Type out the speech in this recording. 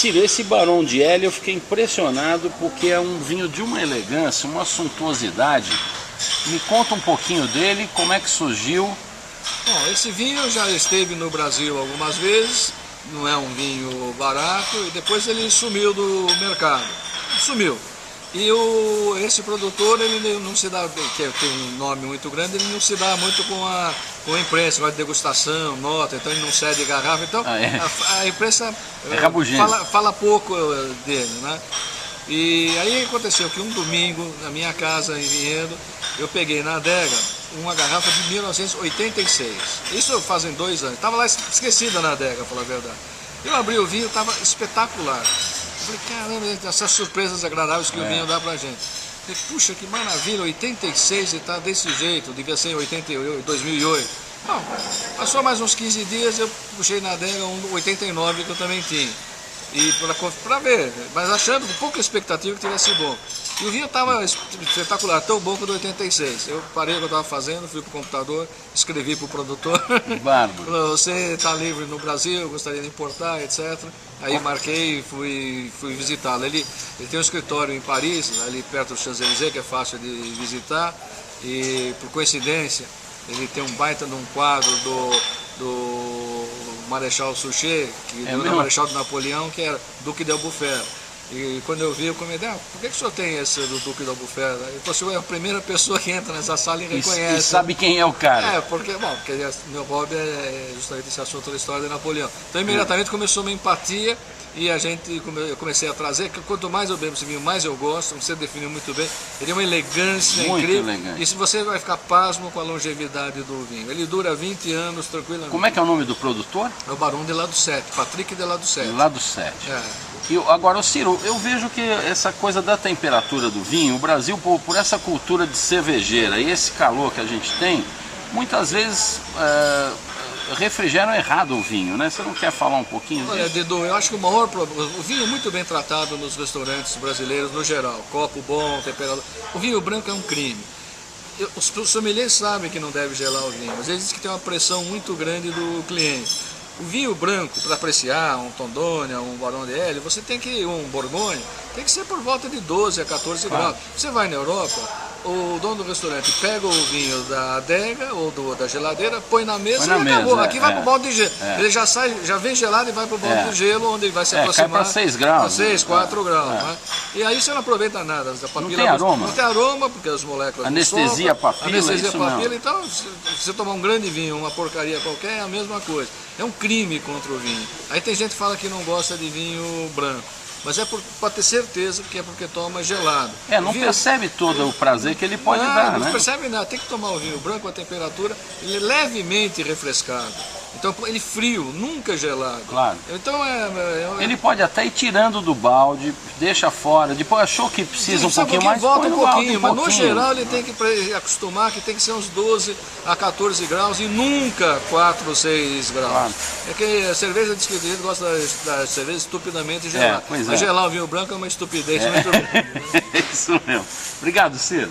Ciro, esse Barão de Helles eu fiquei impressionado porque é um vinho de uma elegância, uma suntuosidade. Me conta um pouquinho dele, como é que surgiu. Bom, esse vinho já esteve no Brasil algumas vezes, não é um vinho barato, e depois ele sumiu do mercado. Sumiu. E esse produtor, ele não se dá, que tem um nome muito grande, ele não se dá muito com a imprensa, com a degustação, nota, então ele não cede garrafa, então a imprensa fala pouco dele, né? E aí aconteceu que um domingo, na minha casa em Vinhedo, eu peguei na adega uma garrafa de 1986. Isso fazem 2 anos. Estava lá esquecida na adega, para falar a verdade. Eu abri o vinho, estava espetacular. Eu falei, caramba, essas surpresas agradáveis que o vinho dá pra gente. Eu falei, puxa, que maravilha, 86 e tá desse jeito, devia ser em 88, 2008. Não, passou mais uns 15 dias, eu puxei na adega um 89 que eu também tinha. E para ver, mas achando com pouca expectativa que tivesse bom. E o vinho estava espetacular, tão bom quanto o 86. Eu parei o que eu estava fazendo, fui para o computador, escrevi para o produtor. Bárbaro. Você está livre no Brasil, gostaria de importar, etc. Aí marquei e fui visitá-lo. Ele tem um escritório em Paris, ali perto do Champs-Élysées, que é fácil de visitar. E por coincidência, ele tem um baita de um quadro do Marechal Suchet, que é o Marechal de Napoleão, que era Duque de Albufeira. E quando eu vi, eu comentei, por que o senhor tem esse do Duque de Albufeira? Ele falou, o senhor é a primeira pessoa que entra nessa sala e reconhece. E sabe quem é o cara. Porque meu hobby é justamente esse assunto da história de Napoleão. Então imediatamente começou uma empatia e eu comecei a trazer, que quanto mais eu bebo esse vinho, mais eu gosto, você definiu muito bem. Ele é uma elegância muito incrível. Elegante. E se você vai ficar pasmo com a longevidade do vinho. Ele dura 20 anos tranquilamente. Como é que é o nome do produtor? É o Barão de Lado 7, Patrick de Lado 7. Lado 7. E agora, Ciro, eu vejo que essa coisa da temperatura do vinho, o Brasil, por essa cultura de cervejeira e esse calor que a gente tem, muitas vezes refrigeram errado o vinho, né? Você não quer falar um pouquinho disso? Olha, Dedu, eu acho que o maior problema... O vinho é muito bem tratado nos restaurantes brasileiros no geral. Copo bom, temperatura... O vinho branco é um crime. Os sommeliers sabem que não deve gelar o vinho, mas eles dizem que tem uma pressão muito grande do cliente. O vinho branco, para apreciar um Tondônia, um Barão de Helles, você tem que, um Borgonha, tem que ser por volta de 12 a 14 graus. Você vai na Europa, o dono do restaurante pega o vinho da adega ou da geladeira, põe na mesa e acabou. Aqui vai para o balde de gelo. Ele já vem gelado e vai para o balde de gelo, onde ele vai se aproximar. Cai para 6 graus. Para 6, 4 graus. Né? E aí você não aproveita nada. Não tem aroma. Não tem aroma, porque as moléculas anestesia a papila. Anestesia a papila. Então, se você tomar um grande vinho, uma porcaria qualquer, é a mesma coisa. É um crime contra o vinho. Aí tem gente que fala que não gosta de vinho branco. Mas pode ter certeza que é porque toma gelado. Não percebe todo o prazer que ele pode dar, né? Não percebe nada. Tem que tomar o vinho branco, a temperatura, ele é levemente refrescado. Então ele frio, nunca gelado. Claro. Então ele pode até ir tirando do balde, deixa fora, depois achou que precisa um pouquinho mais, volta um pouquinho, mas no geral ele tem que acostumar que tem que ser uns 12 a 14 graus e nunca 4 ou 6 graus. Claro. É que a cerveja diz que a gente gosta da cerveja estupidamente gelada. Mas gelar o vinho branco é uma estupidez. É isso mesmo. Obrigado, Ciro.